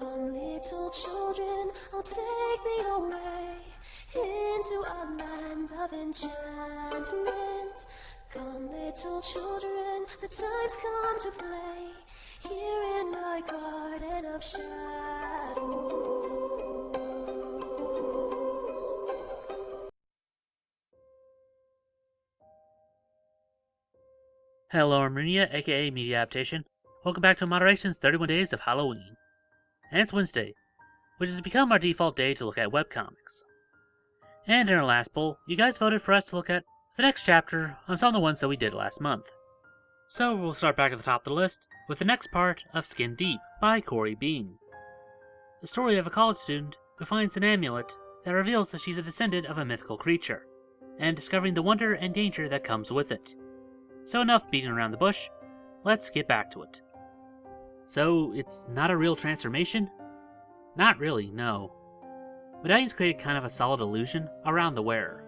Come, little children, I'll take thee away into a land of enchantment. Come, little children, the time's come to play here in my garden of shadows. Hello, I'm Runia, aka Media Adaptation. Welcome back to Moderation's 31 Days of Halloween. And it's Wednesday, which has become our default day to look at webcomics. And in our last poll, you guys voted for us to look at the next chapter on some of the ones that we did last month. So we'll start back at the top of the list with the next part of Skin Deep by Corey Bean. The story of a college student who finds an amulet that reveals that she's a descendant of a mythical creature, and discovering the wonder and danger that comes with it. So enough beating around the bush, let's get back to it. So, it's not a real transformation? Not really, no. Medallions created kind of a solid illusion around the wearer.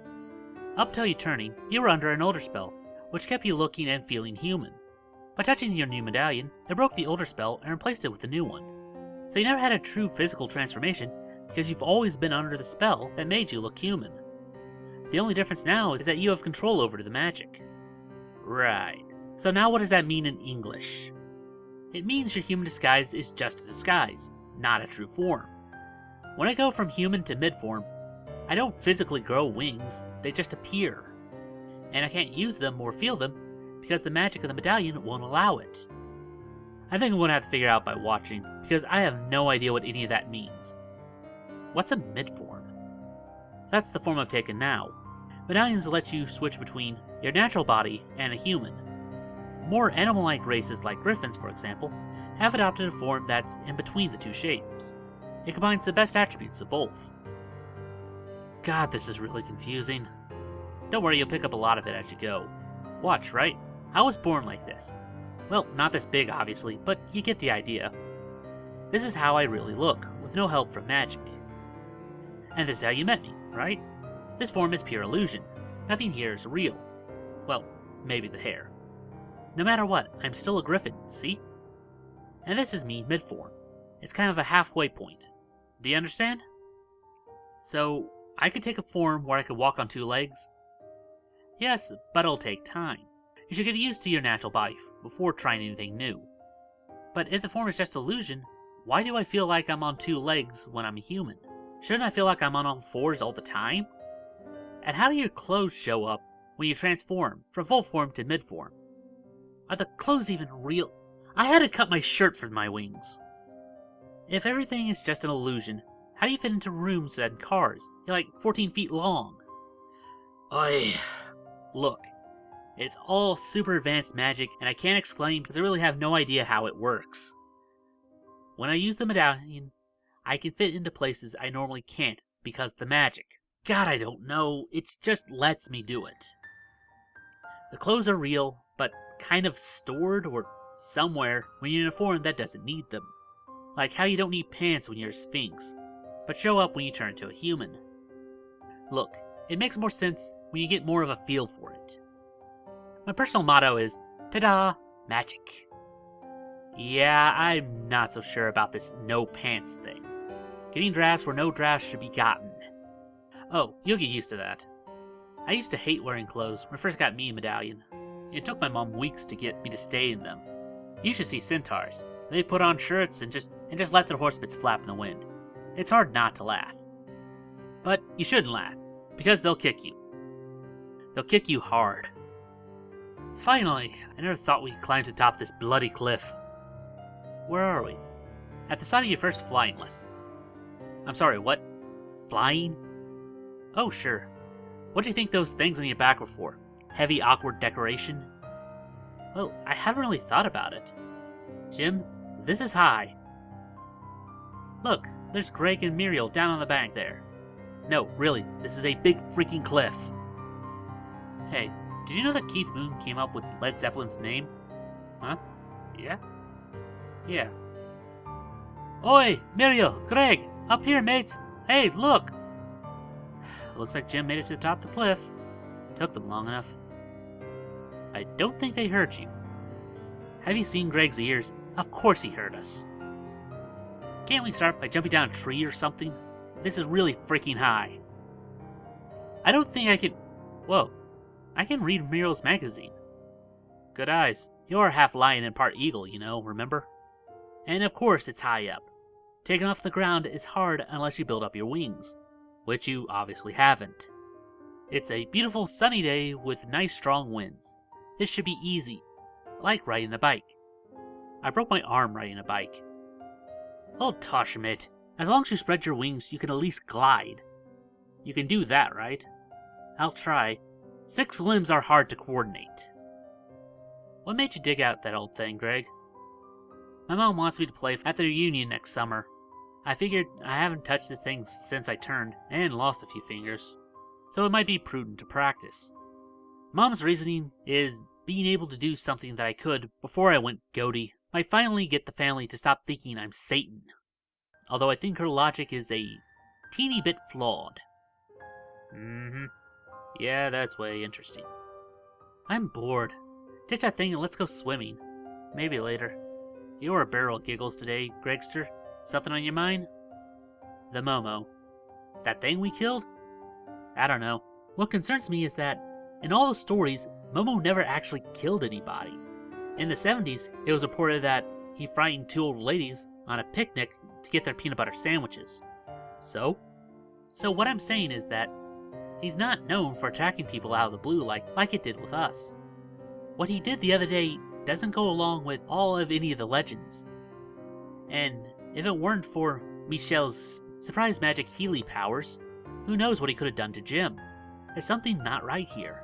Up till you turning, you were under an older spell, which kept you looking and feeling human. By touching your new medallion, it broke the older spell and replaced it with a new one. So you never had a true physical transformation, because you've always been under the spell that made you look human. The only difference now is that you have control over the magic. Right. So now what does that mean in English? It means your human disguise is just a disguise, not a true form. When I go from human to mid-form, I don't physically grow wings, they just appear. And I can't use them or feel them because the magic of the medallion won't allow it. I think I'm going to have to figure out by watching, because I have no idea what any of that means. What's a mid-form? That's the form I've taken now. Medallions let you switch between your natural body and a human. More animal-like races like griffins, for example, have adopted a form that's in between the two shapes. It combines the best attributes of both. God, this is really confusing. Don't worry, you'll pick up a lot of it as you go. Watch, right? I was born like this. Well, not this big, obviously, but you get the idea. This is how I really look, with no help from magic. And this is how you met me, right? This form is pure illusion. Nothing here is real. Well, maybe the hair. No matter what, I'm still a griffin, see? And this is me mid-form. It's kind of a halfway point. Do you understand? So, I could take a form where I could walk on two legs? Yes, but it'll take time. You should get used to your natural body before trying anything new. But if the form is just illusion, why do I feel like I'm on two legs when I'm a human? Shouldn't I feel like I'm on all fours all the time? And how do your clothes show up when you transform from full form to mid-form? Are the clothes even real? I had to cut my shirt for my wings. If everything is just an illusion, how do you fit into rooms and cars? You're like 14 feet long. Oi. Look, it's all super advanced magic and I can't explain because I really have no idea how it works. When I use the medallion, I can fit into places I normally can't because of the magic. God, I don't know, it just lets me do it. The clothes are real, but kind of stored or somewhere when you're in a form that doesn't need them. Like how you don't need pants when you're a sphinx, but show up when you turn into a human. Look, it makes more sense when you get more of a feel for it. My personal motto is, ta-da, magic. Yeah, I'm not so sure about this no pants thing. Getting drafts where no drafts should be gotten. Oh, you'll get used to that. I used to hate wearing clothes when I first got me a medallion. It took my mom weeks to get me to stay in them. You should see centaurs. They put on shirts and just let their horsebits flap in the wind. It's hard not to laugh. But you shouldn't laugh, because they'll kick you. They'll kick you hard. Finally, I never thought we could climb to the top of this bloody cliff. Where are we? At the start of your first flying lessons. I'm sorry, what? Flying? Oh, sure. What do you think those things on your back were for? Heavy, awkward decoration? Well, I haven't really thought about it. Jim, this is high. Look, there's Greg and Muriel down on the bank there. No, really, this is a big freaking cliff. Hey, did you know that Keith Moon came up with Led Zeppelin's name? Huh? Yeah? Yeah. Oi, Muriel, Greg, up here, mates. Hey, look! Looks like Jim made it to the top of the cliff. Took them long enough. I don't think they heard you. Have you seen Greg's ears? Of course he heard us. Can't we start by jumping down a tree or something? This is really freaking high. I don't think I can... Whoa. I can read Miro's magazine. Good eyes. You're half lion and part eagle, you know, remember? And of course it's high up. Taking off the ground is hard unless you build up your wings, which you obviously haven't. It's a beautiful sunny day with nice strong winds. This should be easy, like riding a bike. I broke my arm riding a bike. Oh, tosh it. As long as you spread your wings, you can at least glide. You can do that, right? I'll try. 6 limbs are hard to coordinate. What made you dig out that old thing, Greg? My mom wants me to play at the reunion next summer. I figured I haven't touched this thing since I turned and lost a few fingers, so it might be prudent to practice. Mom's reasoning is being able to do something that I could before I went goaty might finally get the family to stop thinking I'm Satan. Although I think her logic is a teeny bit flawed. Yeah, that's way interesting. I'm bored. Ditch that thing and let's go swimming. Maybe later. You were a barrel of giggles today, Gregster. Something on your mind? The Momo. That thing we killed? I don't know. What concerns me is that, in all the stories, Momo never actually killed anybody. In the 70s, it was reported that he frightened 2 old ladies on a picnic to get their peanut butter sandwiches. So what I'm saying is that he's not known for attacking people out of the blue like it did with us. What he did the other day doesn't go along with all of any of the legends. And if it weren't for Michelle's surprise magic Healy powers, who knows what he could have done to Jim? There's something not right here.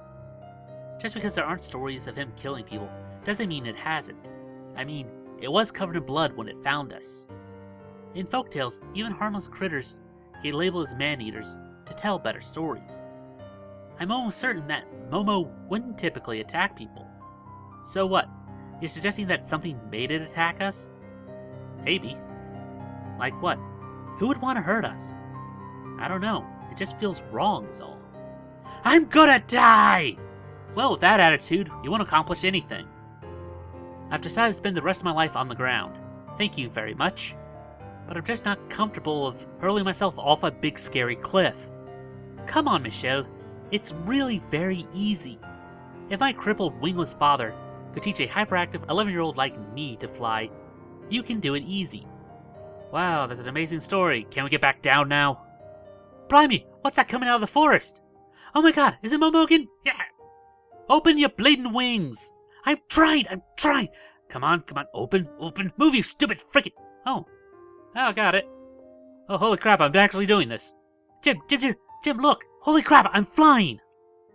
Just because there aren't stories of him killing people doesn't mean it hasn't. I mean, it was covered in blood when it found us. In folktales, even harmless critters get labeled as man-eaters to tell better stories. I'm almost certain that Momo wouldn't typically attack people. So what? You're suggesting that something made it attack us? Maybe. Like what? Who would want to hurt us? I don't know. It just feels wrong is all. I'm gonna die! Well, with that attitude, you won't accomplish anything. I've decided to spend the rest of my life on the ground. Thank you very much. But I'm just not comfortable of hurling myself off a big scary cliff. Come on, Michelle. It's really very easy. If my crippled wingless father could teach a hyperactive 11-year-old like me to fly, you can do it easy. Wow, that's an amazing story. Can we get back down now? Blimey, what's that coming out of the forest? Oh my god, is it Momo again? Yeah! Open your blatant wings! I'm trying! Come on, open! Move, you stupid frickin'! Oh, got it. Oh, holy crap, I'm actually doing this. Jim, look! Holy crap, I'm flying!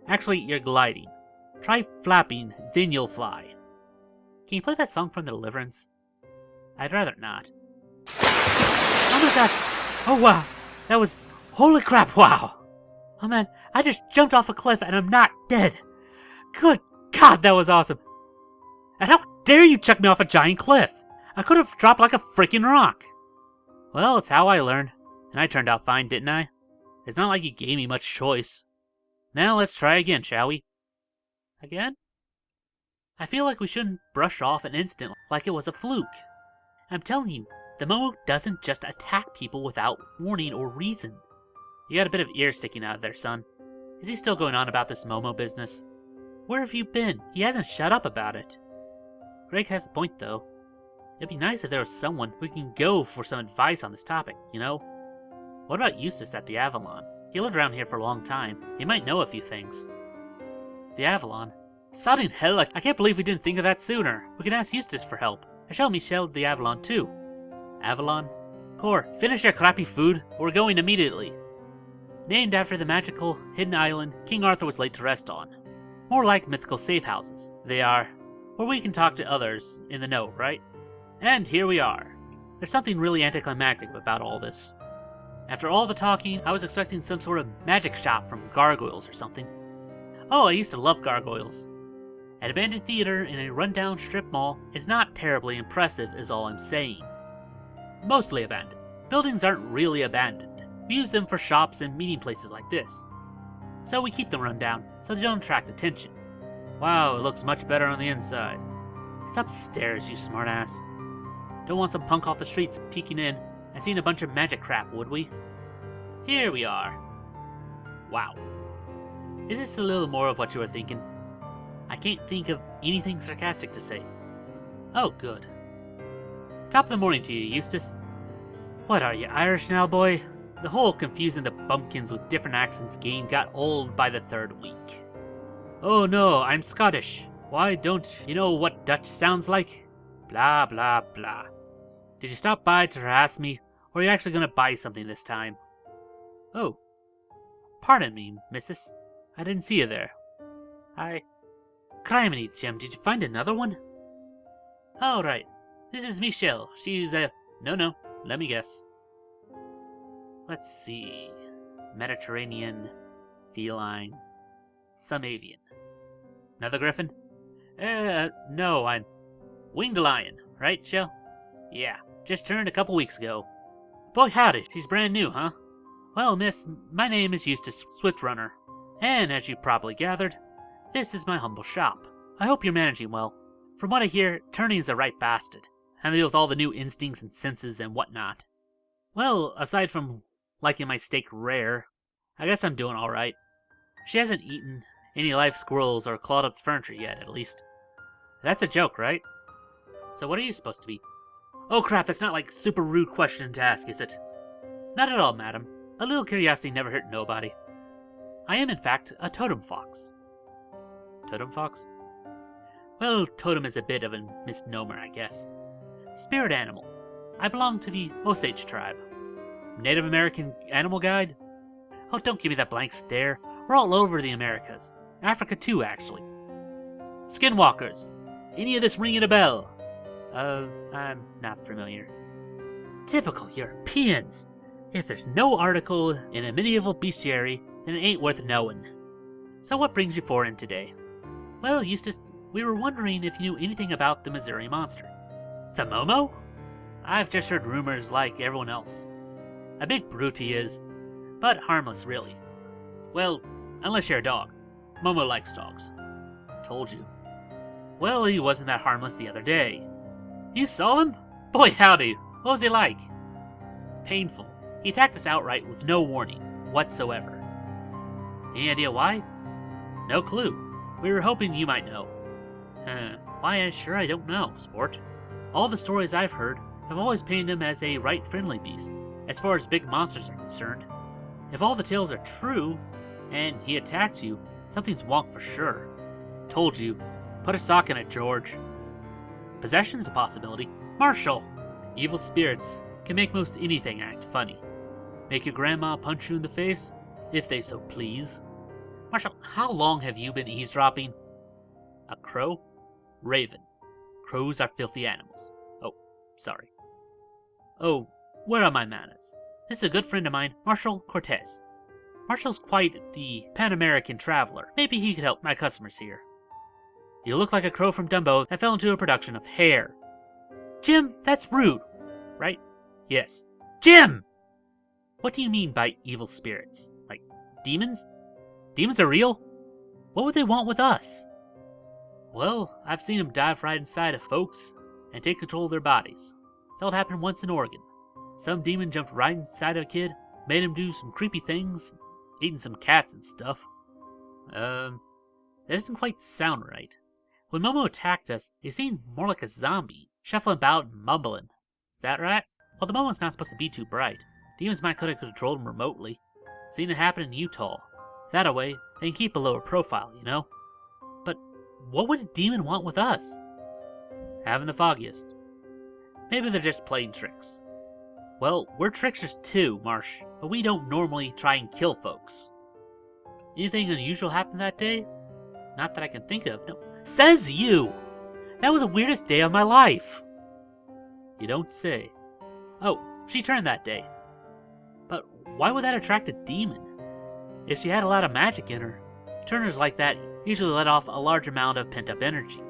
Actually, you're gliding. Try flapping, then you'll fly. Can you play that song from The Deliverance? I'd rather not. Oh my god! Oh wow! That was... Holy crap, wow! Oh man, I just jumped off a cliff and I'm not dead! Good god, that was awesome! And how dare you chuck me off a giant cliff? I could have dropped like a freaking rock! Well, it's how I learned. And I turned out fine, didn't I? It's not like you gave me much choice. Now let's try again, shall we? Again? I feel like we shouldn't brush off an incident like it was a fluke. I'm telling you, the Momo doesn't just attack people without warning or reason. You got a bit of ear sticking out of there, son. Is he still going on about this Momo business? Where have you been? He hasn't shut up about it. Greg has a point, though. It'd be nice if there was someone we can go for some advice on this topic, you know? What about Eustace at the Avalon? He lived around here for a long time. He might know a few things. The Avalon? Sodding hell, I can't believe we didn't think of that sooner. We can ask Eustace for help. I shall Michelle the Avalon, too. Avalon? Cor, finish your crappy food. We're going immediately. Named after the magical, hidden island King Arthur was laid to rest on. More like mythical safe houses, they are. Where we can talk to others in the know, right? And here we are. There's something really anticlimactic about all this. After all the talking, I was expecting some sort of magic shop from Gargoyles or something. Oh, I used to love Gargoyles. An abandoned theater in a rundown strip mall is not terribly impressive is all I'm saying. Mostly abandoned. Buildings aren't really abandoned. We use them for shops and meeting places like this. So we keep them run down, so they don't attract attention. Wow, it looks much better on the inside. It's upstairs, you smartass. Don't want some punk off the streets peeking in and seen a bunch of magic crap, would we? Here we are. Wow. Is this a little more of what you were thinking? I can't think of anything sarcastic to say. Oh, good. Top of the morning to you, Eustace. What are you, Irish now, boy? The whole confusing the bumpkins with different accents game got old by the third week. Oh no, I'm Scottish. Why don't you know what Dutch sounds like? Blah, blah, blah. Did you stop by to harass me, or are you actually gonna buy something this time? Oh. Pardon me, missus. I didn't see you there. Criminy, Jim, did you find another one? Oh, right. This is Michelle. She's No, let me guess. Let's see. Mediterranean, feline, some avian. Another griffin? No, I'm winged lion, right, Shell? Yeah, just turned a couple weeks ago. Boy howdy, she's brand new, huh? Well, miss, my name is Eustace Swiftrunner, and as you probably gathered, this is my humble shop. I hope you're managing well. From what I hear, Turney's a right bastard, having to deal with all the new instincts and senses and whatnot. Well, aside from liking my steak rare, I guess I'm doing alright. She hasn't eaten any live squirrels or clawed up the furniture yet, at least. That's a joke, right? So what are you supposed to be? Oh crap, that's not like super rude question to ask, is it? Not at all, madam. A little curiosity never hurt nobody. I am, in fact, a totem fox. Totem fox? Well, totem is a bit of a misnomer, I guess. Spirit animal. I belong to the Osage tribe. Native American animal guide? Oh, don't give me that blank stare. We're all over the Americas. Africa too, actually. Skinwalkers. Any of this ringing a bell? I'm not familiar. Typical Europeans. If there's no article in a medieval bestiary, then it ain't worth knowing. So what brings you four in today? Well, Eustace, we were wondering if you knew anything about the Missouri Monster. The Momo? I've just heard rumors like everyone else. A big brute he is, but harmless really. Well, unless you're a dog. Momo likes dogs. Told you. Well, he wasn't that harmless the other day. You saw him? Boy howdy, what was he like? Painful. He attacked us outright with no warning whatsoever. Any idea why? No clue. We were hoping you might know. Why, I don't know, sport. All the stories I've heard have always painted him as a right friendly beast, as far as big monsters are concerned. If all the tales are true, and he attacked you, something's wrong for sure. Told you. Put a sock in it, George. Possession's a possibility. Marshall! Evil spirits can make most anything act funny. Make your grandma punch you in the face, if they so please. Marshall, how long have you been eavesdropping? A crow? Raven. Crows are filthy animals. Oh, sorry. Oh, where are my manners? This is a good friend of mine, Marshall Cortez. Marshall's quite the Pan-American traveler. Maybe he could help my customers here. You look like a crow from Dumbo that fell into a production of Hair. Jim, that's rude, right? Yes. Jim! What do you mean by evil spirits? Like, demons? Demons are real? What would they want with us? Well, I've seen them dive right inside of folks and take control of their bodies. Saw it happen once in Oregon. Some demon jumped right inside of a kid, made him do some creepy things, eating some cats and stuff. That doesn't quite sound right. When Momo attacked us, he seemed more like a zombie, shuffling about and mumbling. Is that right? Well, the Momo's not supposed to be too bright. Demons might could have controlled him remotely. Seen it happen in Utah. That way, they can keep a lower profile, you know? But what would a demon want with us? Haven't the foggiest. Maybe they're just playing tricks. Well, we're tricksters too, Marsh, but we don't normally try and kill folks. Anything unusual happened that day? Not that I can think of, no. Says you! That was the weirdest day of my life! You don't say. Oh, she turned that day. But why would that attract a demon? If she had a lot of magic in her, turners like that usually let off a large amount of pent-up energy.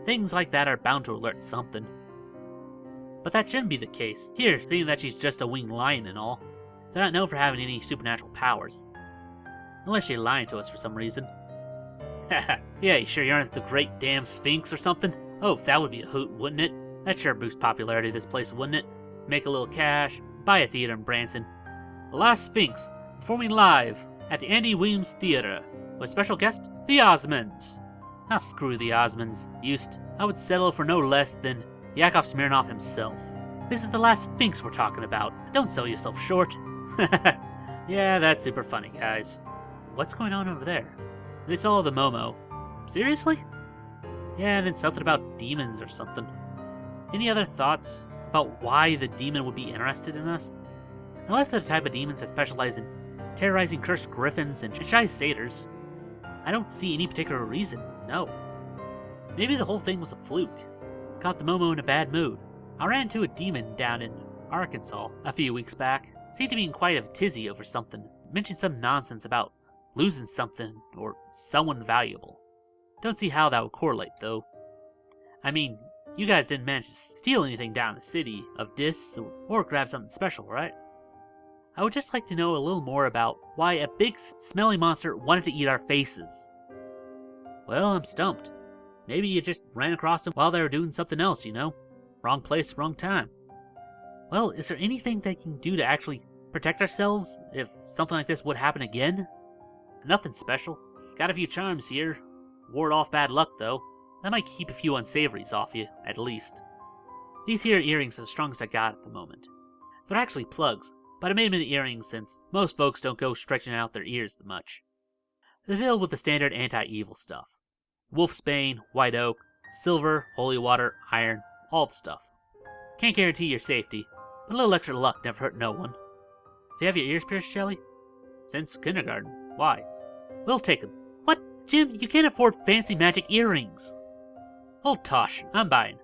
Things like that are bound to alert something. But that shouldn't be the case. Here, thinking that she's just a winged lion and all. They're not known for having any supernatural powers. Unless she's lying to us for some reason. Haha, yeah, you sure you aren't the great damn Sphinx or something? Oh, that would be a hoot, wouldn't it? That'd sure boost popularity of this place, wouldn't it? Make a little cash, by a theater in Branson. The Last Sphinx, performing live at the Andy Williams Theater, with special guest, the Osmonds. Ah, screw the Osmonds. I would settle for no less than Yakov Smirnoff himself. This is the Last Sphinx we're talking about. Don't sell yourself short. Yeah, that's super funny, guys. What's going on over there? They saw the Momo. Seriously? Yeah, and then something about demons or something. Any other thoughts about why the demon would be interested in us? Unless they're the type of demons that specialize in terrorizing cursed griffins and shy satyrs. I don't see any particular reason, no. Maybe the whole thing was a fluke. Caught the Momo in a bad mood. I ran into a demon down in Arkansas a few weeks back. Seemed to be in quite a tizzy over something. Mentioned some nonsense about losing something or someone valuable. Don't see how that would correlate, though. I mean, you guys didn't manage to steal anything down in the city of Dis or grab something special, right? I would just like to know a little more about why a big, smelly monster wanted to eat our faces. Well, I'm stumped. Maybe you just ran across them while they were doing something else, you know? Wrong place, wrong time. Well, is there anything they can do to actually protect ourselves if something like this would happen again? Nothing special. Got a few charms here. Ward off bad luck, though. That might keep a few unsavories off you, at least. These here earrings are the strongest I got at the moment. They're actually plugs, but I made them into earrings since most folks don't go stretching out their ears much. They're filled with the standard anti-evil stuff. Wolfsbane, white oak, silver, holy water, iron, all the stuff. Can't guarantee your safety, but a little extra luck never hurt no one. Do you have your ears pierced, Shelley? Since kindergarten. Why? We'll take them. What? Jim, you can't afford fancy magic earrings. Old Tosh, I'm buying.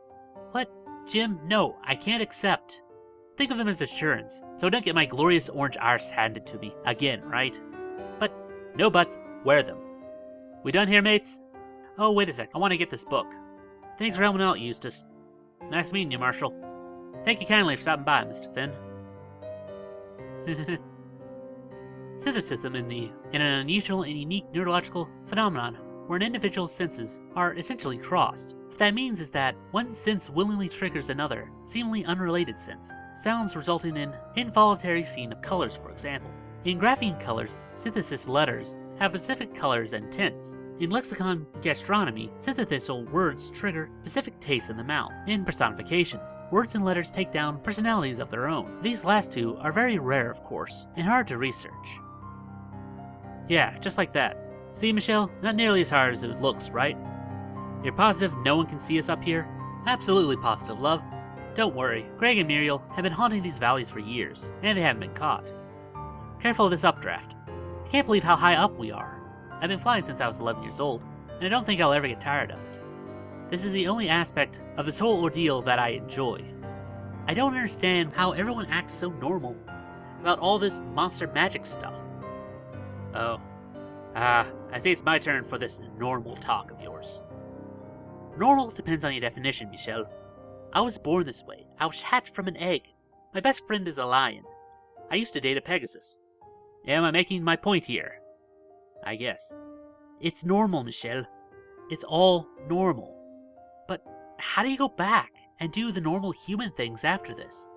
What? Jim, no, I can't accept. Think of them as assurance, so don't get my glorious orange arse handed to me again, right? But, no buts, wear them. We done here, mates? Oh, wait a sec, I want to get this book. Thanks for helping out, Eustace. Nice meeting you, Marshall. Thank you kindly for stopping by, Mr. Finn. Synthetism in an unusual and unique neurological phenomenon where an individual's senses are essentially crossed. What that means is that one sense willingly triggers another, seemingly unrelated sense, sounds resulting in involuntary seeing of colors, for example. In grapheme colors, synthesis letters have specific colors and tints. In lexicon gastronomy, synthetical words trigger specific tastes in the mouth. In personifications, words and letters take down personalities of their own. These last two are very rare, of course, and hard to research. Yeah, just like that. See, Michelle? Not nearly as hard as it looks, right? You're positive no one can see us up here? Absolutely positive, love. Don't worry, Greg and Muriel have been haunting these valleys for years, and they haven't been caught. Careful of this updraft. I can't believe how high up we are. I've been flying since I was 11 years old, and I don't think I'll ever get tired of it. This is the only aspect of this whole ordeal that I enjoy. I don't understand how everyone acts so normal about all this monster magic stuff. Oh. I say it's my turn for this normal talk of yours. Normal depends on your definition, Michelle. I was born this way. I was hatched from an egg. My best friend is a lion. I used to date a Pegasus. Am I making my point here? I guess. It's normal, Michelle. It's all normal. But how do you go back and do the normal human things after this?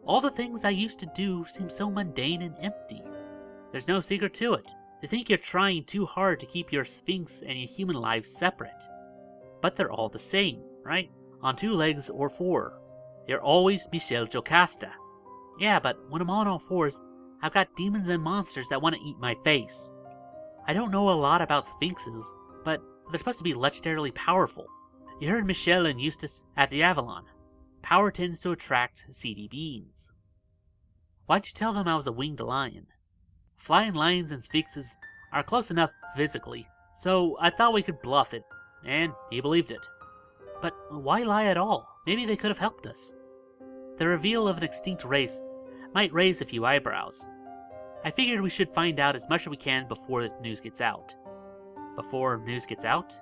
All the things I used to do seem so mundane and empty. There's no secret to it. They think you're trying too hard to keep your Sphinx and your human lives separate. But they're all the same, right? On 2 legs or 4. You're always Michelle Jocasta. Yeah, but when I'm on all 4s, I've got demons and monsters that want to eat my face. I don't know a lot about Sphinxes, but they're supposed to be legendarily powerful. You heard Michelle and Eustace at the Avalon. Power tends to attract seedy beings. Why'd you tell them I was a winged lion? Flying lions and sphinxes are close enough physically, so I thought we could bluff it, and he believed it. But why lie at all? Maybe they could have helped us. The reveal of an extinct race might raise a few eyebrows. I figured we should find out as much as we can before the news gets out. Before news gets out?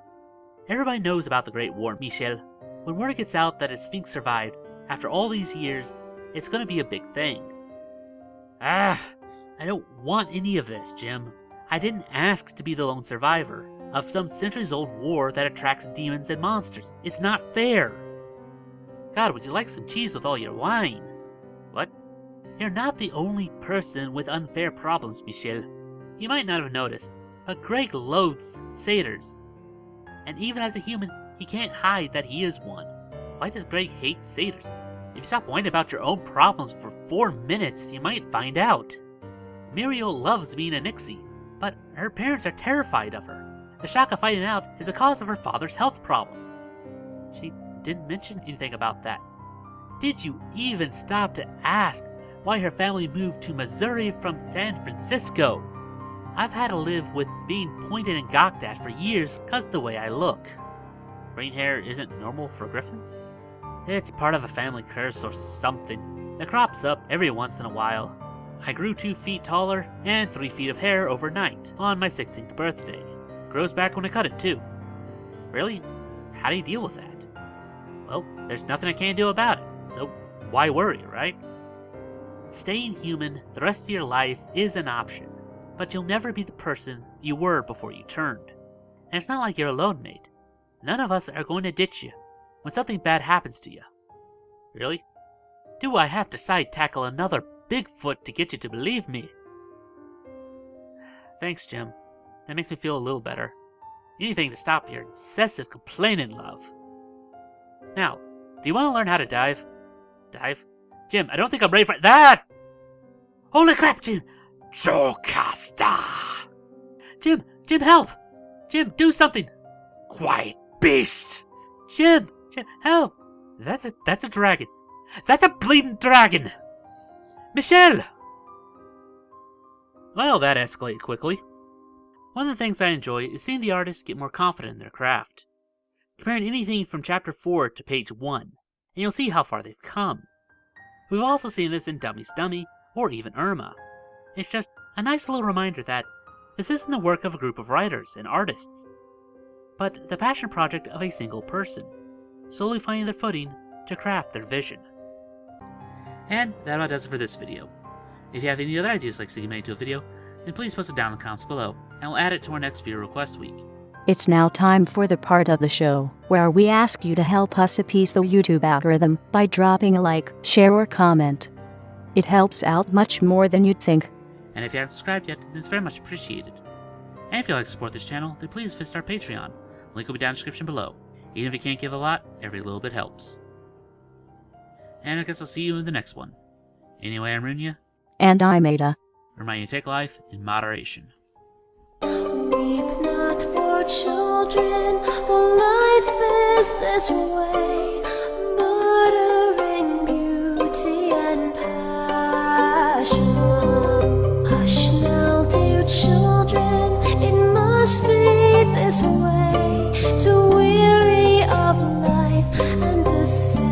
Everybody knows about the Great War, Michel. When word gets out that a Sphinx survived, after all these years, it's gonna be a big thing. I don't want any of this, Jim. I didn't ask to be the lone survivor of some centuries-old war that attracts demons and monsters. It's not fair. God, would you like some cheese with all your wine? What? You're not the only person with unfair problems, Michelle. You might not have noticed, but Greg loathes satyrs. And even as a human, he can't hide that he is one. Why does Greg hate satyrs? If you stop whining about your own problems for 4 minutes, you might find out. Muriel loves being a Nixie, but her parents are terrified of her. The shock of finding out is a cause of her father's health problems. She didn't mention anything about that. Did you even stop to ask why her family moved to Missouri from San Francisco? I've had to live with being pointed and gawked at for years because of the way I look. Green hair isn't normal for griffins? It's part of a family curse or something that crops up every once in a while. I grew 2 feet taller and 3 feet of hair overnight on my 16th birthday. Grows back when I cut it too. Really? How do you deal with that? Well, there's nothing I can do about it, so why worry, right? Staying human the rest of your life is an option, but you'll never be the person you were before you turned. And it's not like you're alone, mate. None of us are going to ditch you when something bad happens to you. Really? Do I have to side tackle another Bigfoot to get you to believe me? Thanks, Jim. That makes me feel a little better. Anything to stop your incessant complaining, love. Now, do you want to learn how to dive? Dive? Jim, I don't think I'm ready for that! Holy crap, Jim! Jocasta! Jim, help! Jim, do something! Quiet beast! Jim, help! That's a dragon. That's a bleeding dragon! Michelle! Well, that escalated quickly. One of the things I enjoy is seeing the artists get more confident in their craft. Comparing anything from chapter 4 to page 1, and you'll see how far they've come. We've also seen this in Dummy's Dummy, or even Irma. It's just a nice little reminder that this isn't the work of a group of writers and artists, but the passion project of a single person, slowly finding their footing to craft their vision. And that about does it for this video. If you have any other ideas like seeing made into a video, then please post it down in the comments below, and we'll add it to our next video request week. It's now time for the part of the show where we ask you to help us appease the YouTube algorithm by dropping a like, share, or comment. It helps out much more than you'd think. And if you haven't subscribed yet, then it's very much appreciated. And if you'd like to support this channel, then please visit our Patreon. Link will be down in the description below. Even if you can't give a lot, every little bit helps. And I guess I'll see you in the next one. Anyway, I'm Runya. And I'm Ada. Remind you to take life in moderation. Weep not, poor children, for life is this way, murdering beauty and passion. Hush now, dear children, it must be this way, to weary of life and deception.